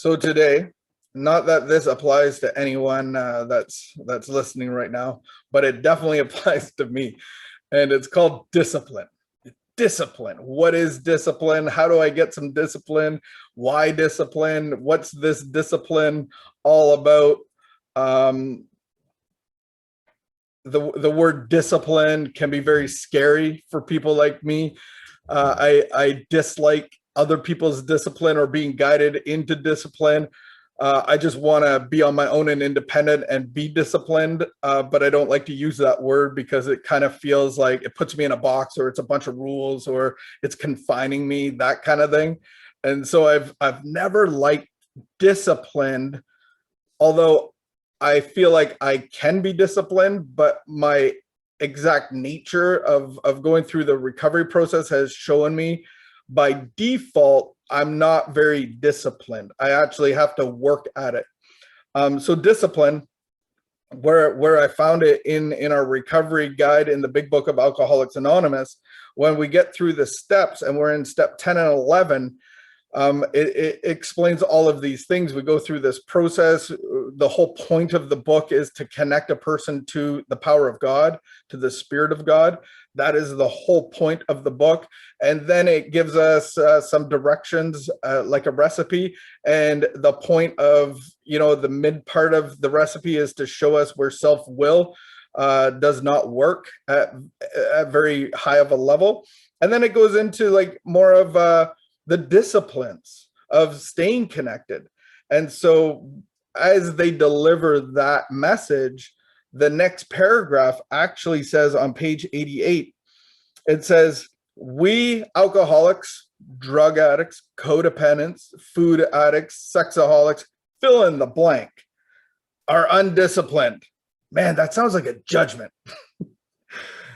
So today, not that this applies to anyone that's listening right now, but it definitely applies to me, and it's called discipline. Discipline. What is discipline? How do I get some discipline? Why discipline? What's this discipline all about? Um, the word discipline can be very scary for people like me. I dislike other people's discipline or being guided into discipline. I just want to be on my own and independent and be disciplined, but I don't like to use that word because it kind of feels like it puts me in a box, or it's a bunch of rules, or it's confining me, that kind of thing. And so I've never liked disciplined, although I feel like I can be disciplined, but my exact nature of going through the recovery process has shown me by default I'm not very disciplined. I actually have to work at it. So discipline, where I found it in our recovery guide in the big book of Alcoholics Anonymous, when we get through the steps and we're in step 10 and 11, it explains all of these things. We go through this process. The whole point of the book is to connect a person to the power of God, to the Spirit of God. That is the whole point of the book. And then it gives us some directions, like a recipe. And the point of, the mid part of the recipe is to show us where self-will does not work at very high of a level. And then it goes into like more of the disciplines of staying connected. And so as they deliver that message, the next paragraph actually says on page 88, it says, we alcoholics, drug addicts, codependents, food addicts, sexaholics, fill in the blank, are undisciplined. Man, that sounds like a judgment.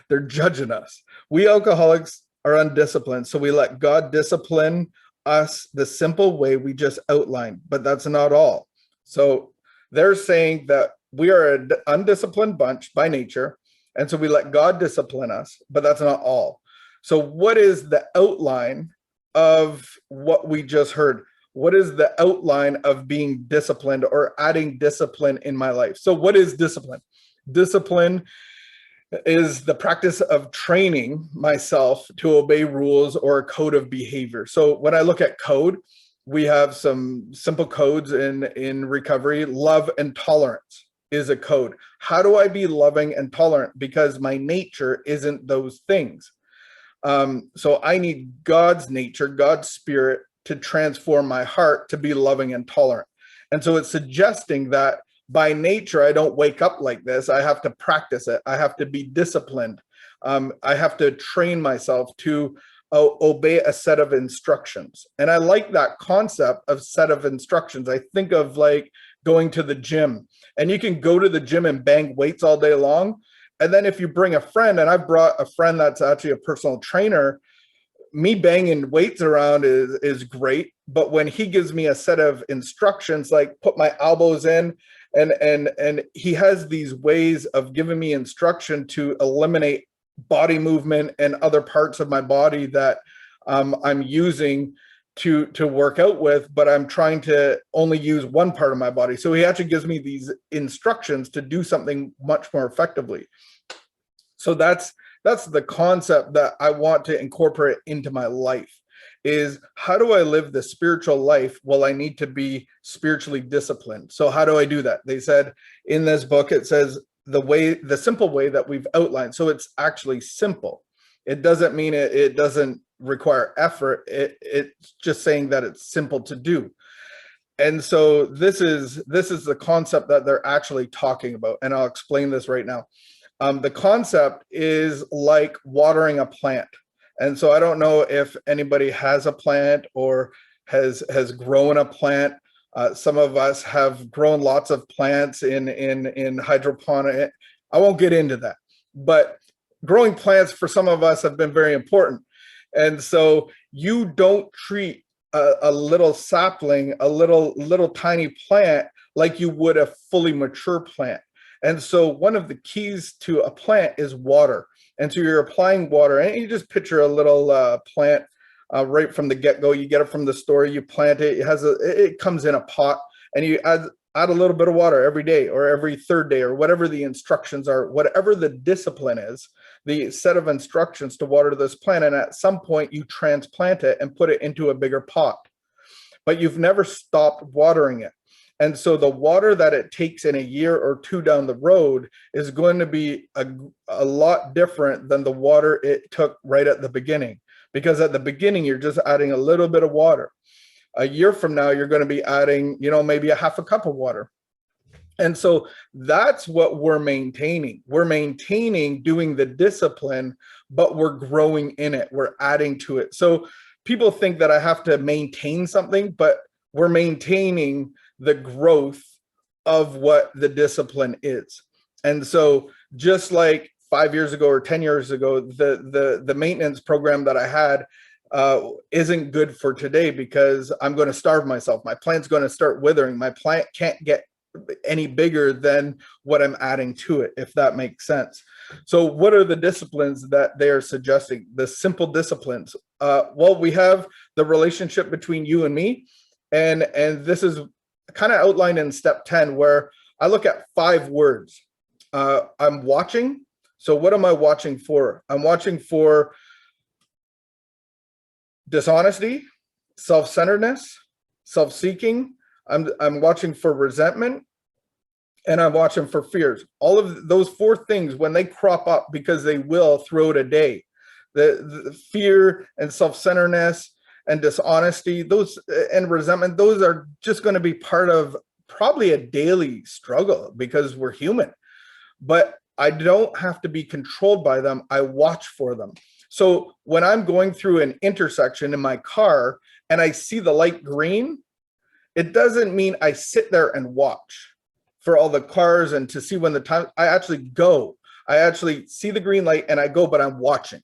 They're judging us. We alcoholics are undisciplined, so we let God discipline us the simple way we just outlined, but that's not all. So they're saying that we are an undisciplined bunch by nature, and so we let God discipline us, but that's not all. So what is the outline of what we just heard? What is the outline of being disciplined or adding discipline in my life? So what is discipline? Discipline is the practice of training myself to obey rules or a code of behavior. So when I look at code, we have some simple codes in recovery. Love and tolerance is a code. How do I be loving and tolerant? Because my nature isn't those things. So I need God's nature, God's spirit, to transform my heart to be loving and tolerant. And so it's suggesting that by nature, I don't wake up like this. I have to practice it. I have to be disciplined. I have to train myself to obey a set of instructions. And I like that concept of set of instructions. I think of like going to the gym, and you can go to the gym and bang weights all day long. And then if you bring a friend, and I brought a friend that's actually a personal trainer, me banging weights around is great. But when he gives me a set of instructions, like put my elbows in, and he has these ways of giving me instruction to eliminate body movement and other parts of my body that I'm using to work out with, but I'm trying to only use one part of my body. So he actually gives me these instructions to do something much more effectively. So that's the concept that I want to incorporate into my life, is how do I live the spiritual life? Well, I need to be spiritually disciplined. So how do I do that? They said in this book, it says the simple way that we've outlined. So it's actually simple. It doesn't mean it doesn't require effort. It's just saying that it's simple to do. And so this is the concept that they're actually talking about. And I'll explain this right now. The concept is like watering a plant. And so I don't know if anybody has a plant or has grown a plant. Some of us have grown lots of plants in hydroponic. I won't get into that, but growing plants for some of us have been very important. And so you don't treat a little sapling, a little tiny plant like you would a fully mature plant. And so one of the keys to a plant is water. And so you're applying water, and you just picture a little plant right from the get-go. You get it from the store, you plant it. It comes in a pot, and you add a little bit of water every day or every third day or whatever the instructions are, whatever the discipline is, the set of instructions to water this plant. And at some point you transplant it and put it into a bigger pot, but you've never stopped watering it. And so the water that it takes in a year or two down the road is going to be a lot different than the water it took right at the beginning. Because at the beginning, you're just adding a little bit of water. A year from now, you're going to be adding, maybe a half a cup of water. And so that's what we're maintaining. We're maintaining doing the discipline, but we're growing in it. We're adding to it. So people think that I have to maintain something, but we're maintaining the growth of what the discipline is. And so just like 5 years ago or 10 years ago, the maintenance program that I had isn't good for today, because I'm going to starve myself. My plant's going to start withering. My plant can't get any bigger than what I'm adding to it, if that makes sense. So what are the disciplines that they're suggesting? The simple disciplines. Well, we have the relationship between you and me. And this is kind of outlined in step 10, where I look at 5 words. I'm watching. So what am I watching for? I'm watching for dishonesty, self-centeredness, self-seeking. I'm watching for resentment, and I'm watching for fears. All of those 4 things, when they crop up, because they will throughout a day, the fear and self-centeredness and dishonesty, those and resentment, those are just going to be part of probably a daily struggle, because we're human. But I don't have to be controlled by them. I watch for them. So when I'm going through an intersection in my car and I see the light green, it doesn't mean I sit there and watch for all the cars and to see when the time. I actually go. I actually see the green light and I go, but I'm watching.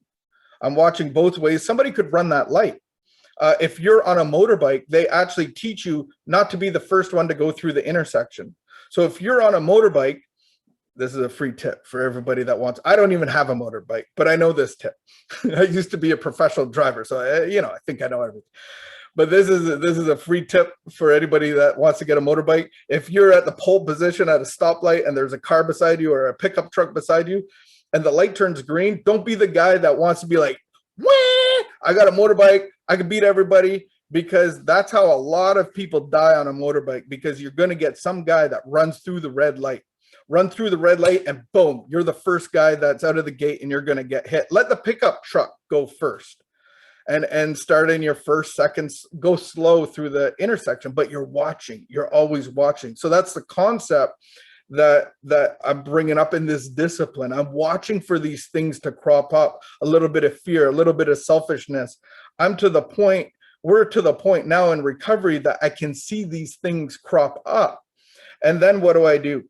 I'm watching both ways. Somebody could run that light. If you're on a motorbike, they actually teach you not to be the first one to go through the intersection. So if you're on a motorbike, this is a free tip for everybody that wants. I don't even have a motorbike, but I know this tip. I used to be a professional driver, so I think I know everything. But this is a free tip for anybody that wants to get a motorbike. If you're at the pole position at a stoplight and there's a car beside you or a pickup truck beside you, and the light turns green, don't be the guy that wants to be like, "Wah! I got a motorbike, I can beat everybody," because that's how a lot of people die on a motorbike, because you're going to get some guy that runs through the red light. Run through the red light and boom, you're the first guy that's out of the gate and you're going to get hit. Let the pickup truck go first and start in your first seconds, go slow through the intersection, but you're watching, you're always watching. So that's the concept that I'm bringing up in this discipline. I'm watching for these things to crop up, a little bit of fear, a little bit of selfishness. We're to the point now in recovery that I can see these things crop up. And then what do?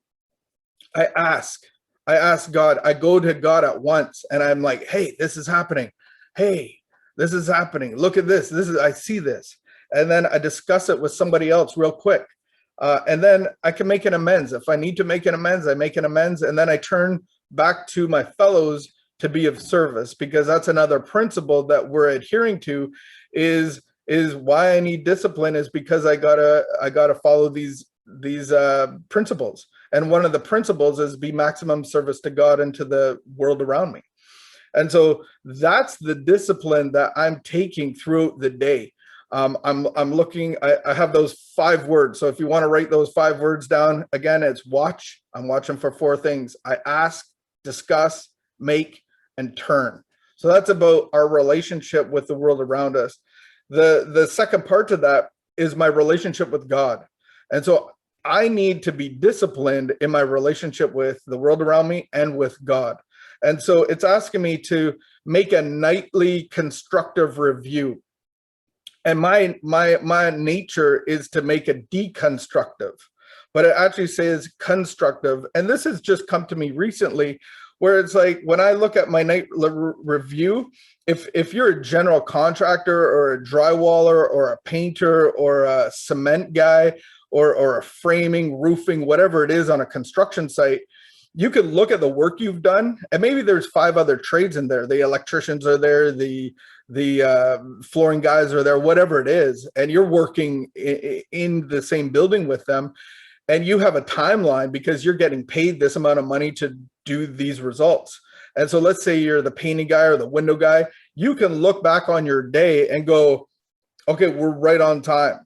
I ask God. I go to God at once and I'm like, "Hey, this is happening. Hey, this is happening. Look at this. I see this." And then I discuss it with somebody else real quick. And then I can make an amends. If I need to make an amends, I make an amends. And then I turn back to my fellows to be of service, because that's another principle that we're adhering to is why I need discipline, is because I gotta follow these principles. And one of the principles is be maximum service to God and to the world around me. And so that's the discipline that I'm taking throughout the day. I'm looking, I have those 5 words. So if you want to write those 5 words down, again, it's watch. I'm watching for 4 things. I ask, discuss, make, and turn. So that's about our relationship with the world around us. The second part to that is my relationship with God. And so I need to be disciplined in my relationship with the world around me and with God. And so it's asking me to make a nightly constructive review. And my nature is to make a deconstructive, but it actually says constructive. And this has just come to me recently, where it's like, when I look at my night review, if you're a general contractor or a drywaller or a painter or a cement guy, or a framing, roofing, whatever it is on a construction site, you could look at the work you've done, and maybe there's 5 other trades in there. The electricians are there, the flooring guys are there, whatever it is, and you're working in the same building with them, and you have a timeline because you're getting paid this amount of money to do these results. And so let's say you're the painting guy or the window guy, you can look back on your day and go, okay, we're right on time.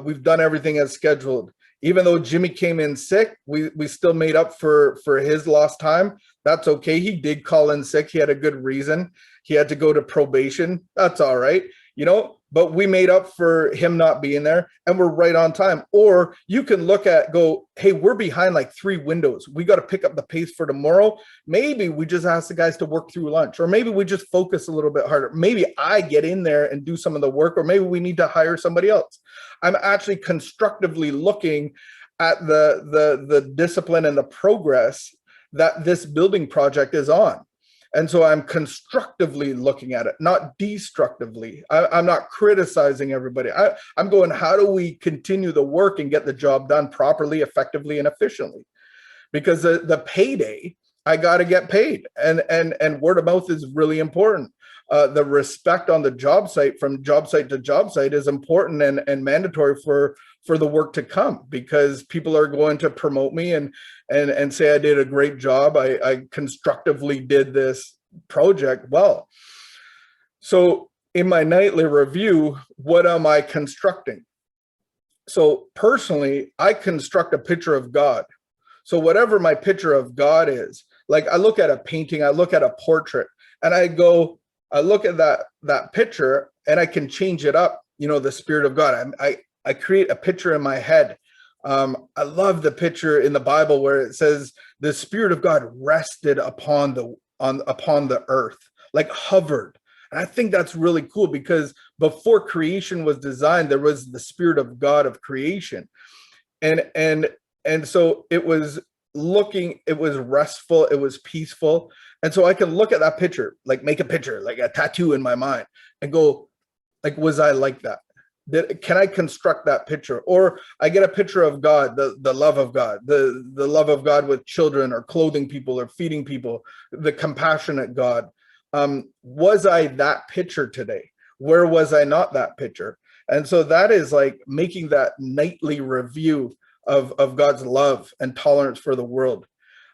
We've done everything as scheduled. Even though Jimmy came in sick, we still made up for his lost time. That's okay. He did call in sick. He had a good reason. He had to go to probation. That's all right. But we made up for him not being there, and we're right on time. Or you can look at, go, hey, we're behind like 3 windows. We got to pick up the pace for tomorrow. Maybe we just ask the guys to work through lunch, or maybe we just focus a little bit harder. Maybe I get in there and do some of the work, or maybe we need to hire somebody else. I'm actually constructively looking at the discipline and the progress that this building project is on. And so I'm constructively looking at it, not destructively. I'm not criticizing everybody. I'm going, how do we continue the work and get the job done properly, effectively, and efficiently? Because the payday, I got to get paid. And word of mouth is really important. The respect on the job site, from job site to job site, is important and mandatory for the work to come, because people are going to promote me and say I did a great job. I constructively did this project well. So in my nightly review, what am I constructing? So personally, I construct a picture of God. So whatever my picture of God is, like I look at a painting, I look at a portrait, and I look at that picture and I can change it up, the Spirit of God. I create a picture in my head. I love the picture in the Bible where it says the Spirit of God rested upon the earth, like hovered. And I think that's really cool, because before creation was designed, there was the Spirit of God of creation. And so it was restful, it was peaceful. And so I can look at that picture, like make a picture, like a tattoo in my mind, and go, like, was I like that? Can I construct that picture? Or I get a picture of God, the love of God, the love of God with children, or clothing people, or feeding people, the compassionate God. Was I that picture today? Where was I not that picture? And so that is like making that nightly review of God's love and tolerance for the world.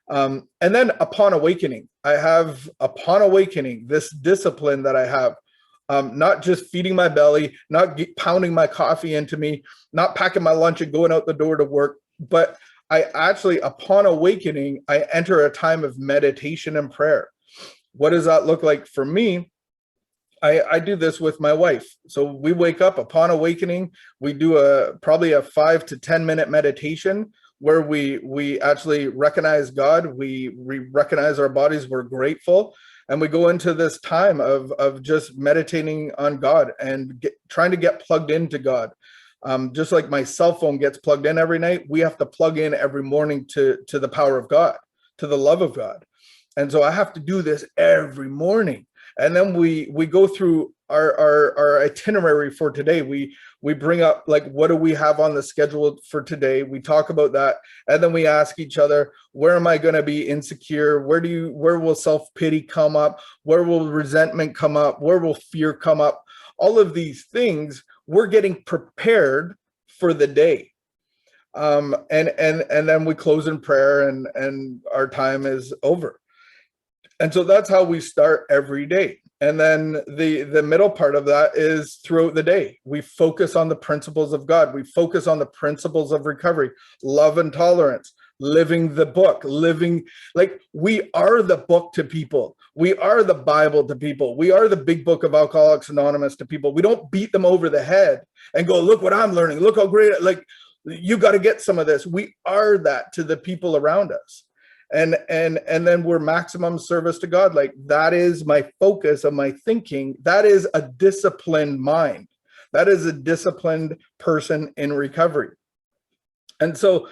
And then upon awakening, this discipline that I have. Not just feeding my belly, not pounding my coffee into me, not packing my lunch and going out the door to work, but I actually, upon awakening, I enter a time of meditation and prayer. What does that look like for me? I do this with my wife. So we wake up upon awakening. We do probably a 5 to 10 minute meditation where we actually recognize God. We recognize our bodies. We're grateful. And we go into this time of just meditating on God and trying to get plugged into God. Just like my cell phone gets plugged in every night, we have to plug in every morning to the power of God, to the love of God. And so I have to do this every morning. And then we go through our itinerary for today. We bring up, like, what do we have on the schedule for today? We talk about that. And then we ask each other, where am I going to be insecure? Where will self-pity come up? Where will resentment come up? Where will fear come up? All of these things, we're getting prepared for the day. And then we close in prayer, and our time is over. And so that's how we start every day. And then the middle part of that is throughout the day. We focus on the principles of God. We focus on the principles of recovery, love and tolerance, living the book, like we are the book to people. We are the Bible to people. We are the big book of Alcoholics Anonymous to people. We don't beat them over the head and go, look what I'm learning. Look how great, like, you got to get some of this. We are that to the people around us. And then we're maximum service to God. Like, that is my focus of my thinking. That is a disciplined mind. That is a disciplined person in recovery. And so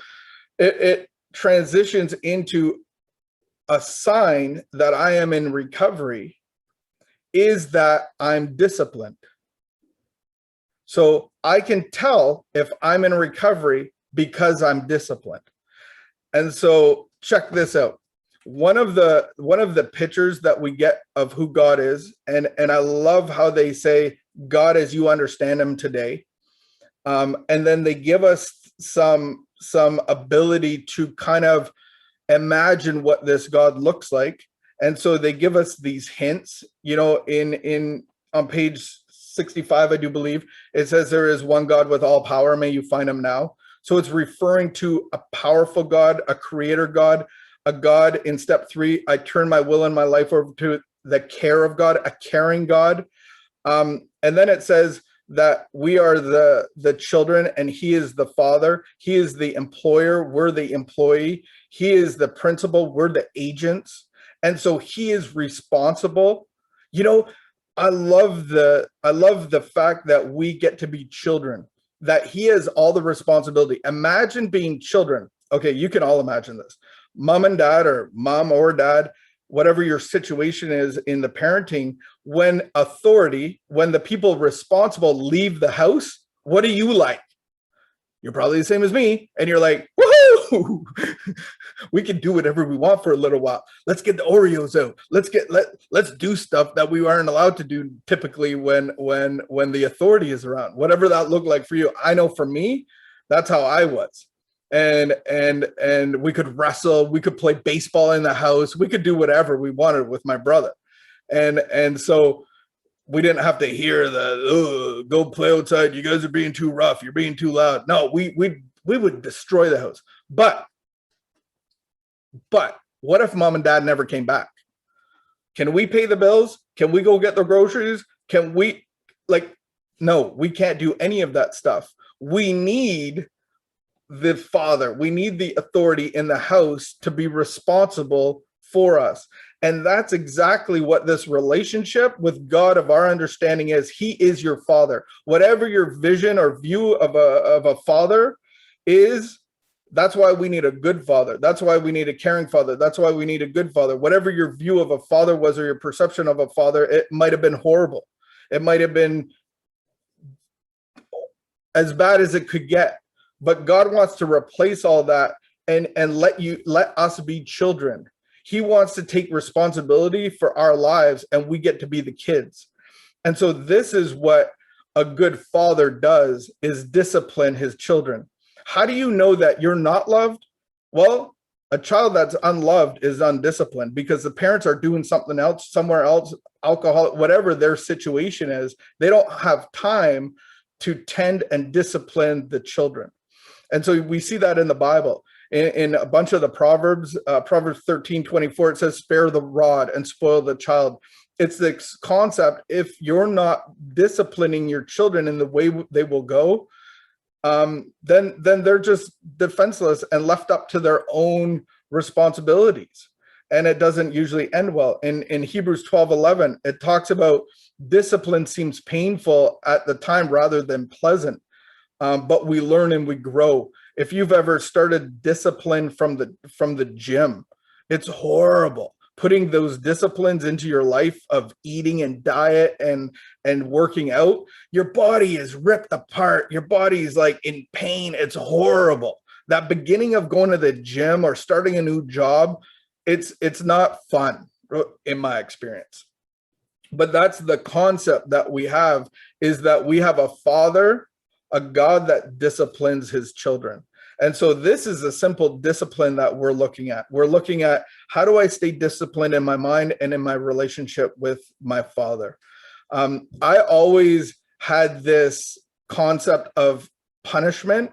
it transitions into a sign that I am in recovery is that I'm disciplined. So I can tell if I'm in recovery because I'm disciplined. And so check this out. One of the pictures that we get of who God is, and I love how they say God as you understand him today. And then they give us some ability to kind of imagine what this God looks like. And so they give us these hints, in on page 65, I do believe, it says there is one God with all power, may you find him now. So it's referring to a powerful God, a creator God, a God. In step 3, I turn my will and my life over to the care of God, a caring God. And then it says that we are the children and he is the father. He is the employer, we're the employee. He is the principal, we're the agents. And so he is responsible. I love the fact that we get to be children, that he has all the responsibility. Imagine being children. Okay, you can all imagine this. Mom and dad, or mom or dad, whatever your situation is in the parenting, when the people responsible leave the house, what are you like? You're probably the same as me. And you're like, woohoo, we can do whatever we want for a little while. Let's get the Oreos out. Let's do stuff that we aren't allowed to do typically when the authority is around, whatever that looked like for you. I know for me, that's how I was. And we could wrestle, we could play baseball in the house, we could do whatever we wanted with my brother. And so we didn't have to hear the go play outside, you guys are being too rough, you're being too loud. No, we would destroy the house. But what if mom and dad never came back? Can we pay the bills? Can we go get the groceries? Can we, no, we can't do any of that stuff. We need the father, we need the authority in the house to be responsible for us. And that's exactly what this relationship with God of our understanding is. He is your father. Whatever your vision or view of a father is, that's why we need a good father. That's why we need a caring father. That's why we need a good father. Whatever your view of a father was, or your perception of a father, it might have been horrible. It might have been as bad as it could get. But God wants to replace all that and let us be children. He wants to take responsibility for our lives, and we get to be the kids. And so this is what a good father does, is discipline his children. How do you know that you're not loved? Well, a child that's unloved is undisciplined because the parents are doing something else, somewhere else, alcohol, whatever their situation is. They don't have time to tend and discipline the children. And so we see that in the Bible. In a bunch of the Proverbs, Proverbs 13:24, it says, spare the rod and spoil the child. It's this concept, if you're not disciplining your children in the way they will go, then they're just defenseless and left up to their own responsibilities. And it doesn't usually end well. In Hebrews 12:11, it talks about discipline seems painful at the time rather than pleasant. But we learn and we grow. If you've ever started discipline from the gym, it's horrible. Putting those disciplines into your life of eating and diet and working out, your body is ripped apart. Your body is like in pain. It's horrible. That beginning of going to the gym or starting a new job, it's not fun in my experience. But that's the concept that we have, is that we have a father, a God that disciplines his children. And so this is a simple discipline that we're looking at. We're looking at, how do I stay disciplined in my mind and in my relationship with my father? I always had this concept of punishment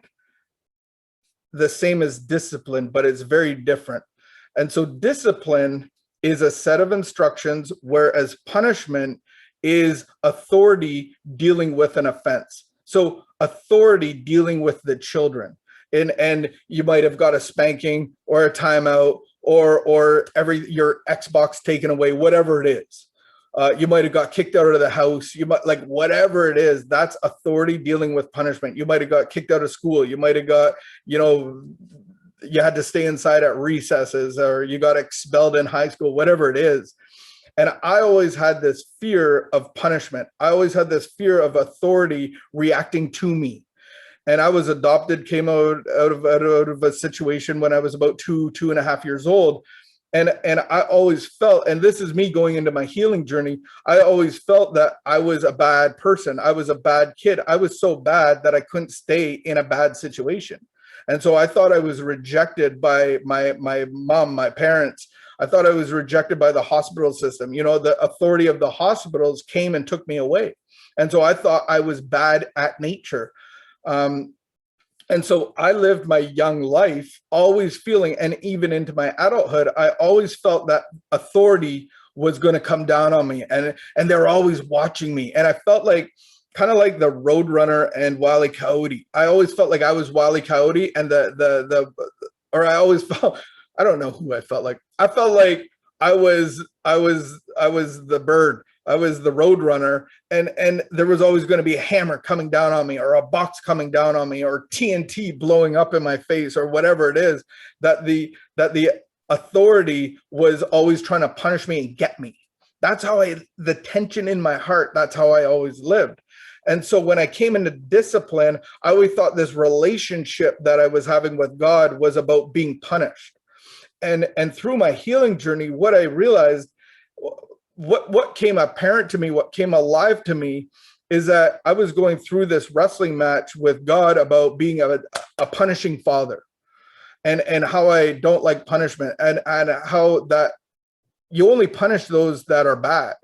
the same as discipline, but it's very different. And so discipline is a set of instructions, whereas punishment is authority dealing with an offense. So authority dealing with the children, and you might have got a spanking or a timeout or your Xbox taken away, whatever it is. You might have got kicked out of the house. You might, like, whatever it is, that's authority dealing with punishment. You might have got kicked out of school. You might have got, you had to stay inside at recesses, or you got expelled in high school, whatever it is. And I always had this fear of punishment. I always had this fear of authority reacting to me. And I was adopted, came out of a situation when I was about 2.5 years old. And I always felt, and this is me going into my healing journey, I always felt that I was a bad person. I was a bad kid. I was so bad that I couldn't stay in a bad situation. And so I thought I was rejected by my mom, my parents. I thought I was rejected by the hospital system. You know, the authority of the hospitals came and took me away. And so I thought I was bad at nature. Um, and so I lived my young life always feeling, and even into my adulthood, I always felt that authority was going to come down on me, and they're always watching me. And I felt like kind of like the Roadrunner and Wile E. Coyote. I always felt like I was Wile E. Coyote, and or I always felt, I don't know who I felt like. I felt like I was the bird. I was the Roadrunner, and there was always going to be a hammer coming down on me, or a box coming down on me, or TNT blowing up in my face, or whatever it is, that the authority was always trying to punish me and get me. That's how the tension in my heart, that's how I always lived. And so when I came into discipline, I always thought this relationship that I was having with God was about being punished. And through my healing journey, what I realized, what came apparent to me, what came alive to me, is that I was going through this wrestling match with God about being a punishing father, and how I don't like punishment, and how that you only punish those that are bad.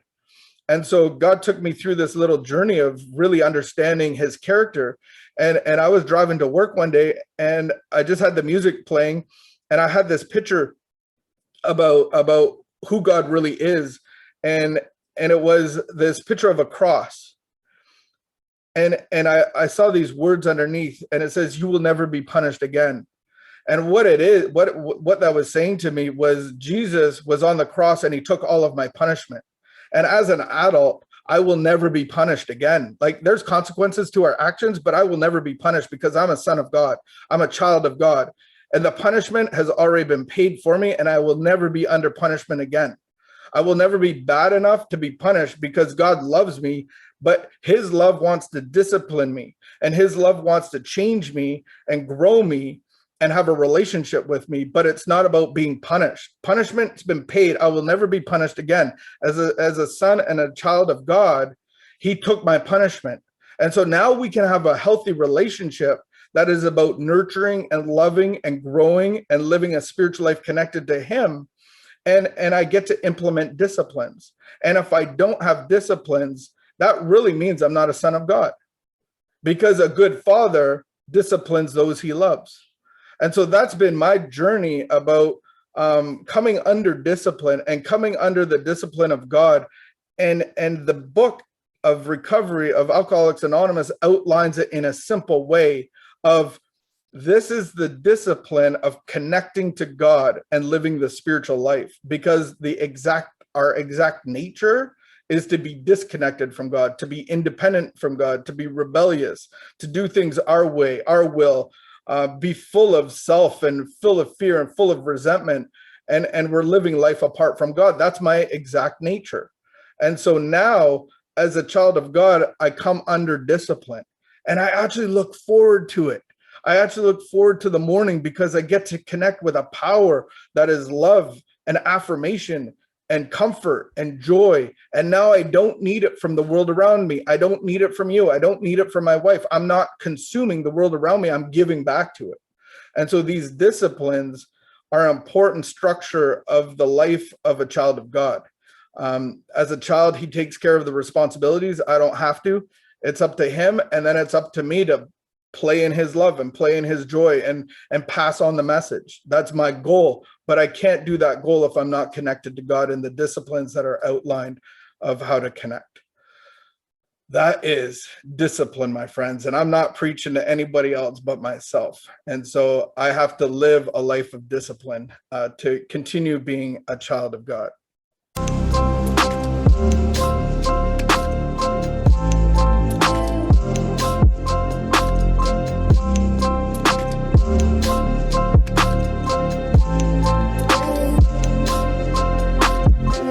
And so God took me through this little journey of really understanding his character. And I was driving to work one day, and I just had the music playing, and I had this picture about who God really is. And it was this picture of a cross. And I saw these words underneath, and it says, "You will never be punished again." And what it is, what that was saying to me was Jesus was on the cross and he took all of my punishment. And as an adult, I will never be punished again. Like, there's consequences to our actions, but I will never be punished because I'm a son of God. I'm a child of God. And the punishment has already been paid for me, and I will never be under punishment again. I will never be bad enough to be punished because God loves me, but his love wants to discipline me, and his love wants to change me and grow me and have a relationship with me. But it's not about being punished. Punishment's been paid. I will never be punished again. As a son and a child of God, he took my punishment. And so now we can have a healthy relationship that is about nurturing and loving and growing and living a spiritual life connected to him. And I get to implement disciplines. And if I don't have disciplines, that really means I'm not a son of God, because a good father disciplines those he loves. And so that's been my journey about coming under discipline and coming under the discipline of God. And the book of recovery of Alcoholics Anonymous outlines it in a simple way of, this is the discipline of connecting to God and living the spiritual life, because our exact nature is to be disconnected from God, to be independent from God, to be rebellious, to do things our way, our will, be full of self and full of fear and full of resentment. And we're living life apart from God. That's my exact nature. And so now, as a child of God, I come under discipline, and I actually look forward to it. I actually look forward to the morning, because I get to connect with a power that is love and affirmation and comfort and joy. And now I don't need it from the world around me. I don't need it from you. I don't need it from my wife. I'm not consuming the world around me. I'm giving back to it. And so these disciplines are an important structure of the life of a child of God. As a child, he takes care of the responsibilities. I don't have to. It's up to him. And then it's up to me to play in his love and play in his joy and pass on the message. That's my goal. But I can't do that goal if I'm not connected to God in the disciplines that are outlined of how to connect. That is discipline, my friends. And I'm not preaching to anybody else but myself. And so I have to live a life of discipline to continue being a child of God.